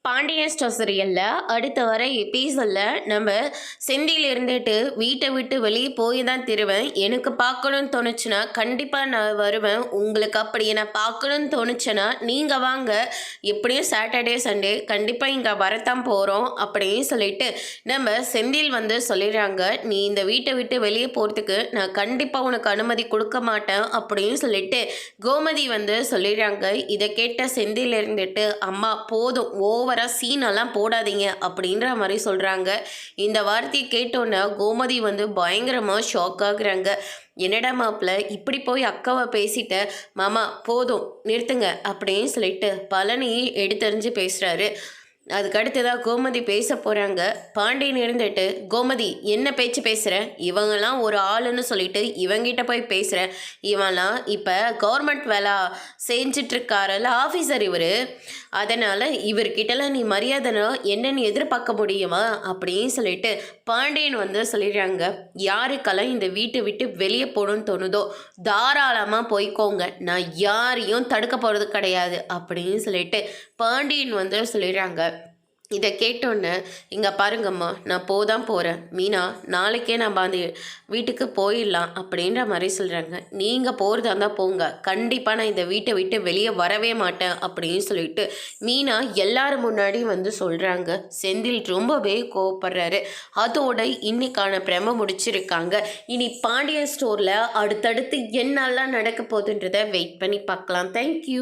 Pandian store சீரியல்ல அடுத்த வர எபிசோடில் நம்ம செந்தில் இருந்துட்டு வீட்டை விட்டு வெளியே போய் தான் தருவேன். எனக்கு பார்க்கணும்னு தோணுச்சுன்னா கண்டிப்பாக நான் வருவேன். உங்களுக்கு அப்படி நான் பார்க்கணும்னு தோணுச்சுன்னா நீங்கள் வாங்க. எப்படியும் சாட்டர்டே சண்டே கண்டிப்பாக இங்கே வரத்தான் போகிறோம் அப்படின்னு சொல்லிட்டு நம்ம செந்தில் வந்து சொல்லிடுறாங்க. நீ இந்த வீட்டை விட்டு வெளியே போகிறதுக்கு நான் கண்டிப்பாக உனக்கு அனுமதி கொடுக்க மாட்டேன் அப்படின்னு சொல்லிட்டு கோமதி வந்து சொல்லிடுறாங்க. இதை கேட்ட செந்தில் இருந்துட்டு அம்மா போதும் சீனெல்லாம் போடாதீங்க அப்படின்ற மாதிரி சொல்கிறாங்க. இந்த வார்த்தையை கேட்டோன்னே கோமதி வந்து பயங்கரமாக ஷாக் ஆகுறாங்க. என்னடா மாப்பிள்ள இப்படி போய் அக்காவை பேசிட்ட, மாமா போதும் நிறுத்துங்க அப்படின்னு சொல்லிட்டு பழனி எடுத்தறிஞ்சு பேசுகிறாரு. அதுக்கு அடுத்ததாக கோமதி பேச போகிறாங்க. பாண்டியன் இருந்துட்டு கோமதி என்ன பேச்சு பேசுகிற, இவங்கெல்லாம் ஒரு ஆளுன்னு சொல்லிட்டு இவங்கிட்ட போய் பேசுகிற, இவன்லாம் இப்போ கவர்மெண்ட் வேலை செஞ்சிட்ருக்காரல்ல ஆஃபீஸர் இவர், அதனால் இவர்கிட்டலாம் நீ மரியாதைனா என்னன்னு எதிர்பார்க்க முடியுமா அப்படின்னு சொல்லிட்டு பாண்டியன் வந்து சொல்லிடுறாங்க. யாருக்கெல்லாம் இந்த வீட்டை விட்டு வெளியே போகணுன்னு தோணுதோ தாராளமாக போய்க்கோங்க, நான் யாரையும் தடுக்க போகிறது கிடையாது அப்படின்னு சொல்லிட்டு பாண்டியன் வந்து சொல்லிடுறாங்க. இதை கேட்டோன்னே இங்கே பாருங்கம்மா, நான் போதான் போகிறேன், மீனா நாளைக்கே நான் வீட்டுக்கு போயிடலாம் அப்படின்ற மாதிரி சொல்கிறாங்க. நீங்கள் போகிறதா இருந்தால் போங்க, கண்டிப்பாக நான் இந்த வீட்டை விட்டு வெளியே வரவே மாட்டேன் அப்படின்னு சொல்லிட்டு மீனா எல்லாரும் முன்னாடி வந்து சொல்கிறாங்க. செந்தில் ரொம்பவே கோவப்படுறாரு. அதோட இன்னைக்கான பிரம முடிச்சிருக்காங்க. இனி பாண்டியன் ஸ்டோரில் அடுத்தடுத்து என்னெல்லாம் நடக்க போகுதுன்றதை வெயிட் பண்ணி பார்க்கலாம். தேங்க்யூ.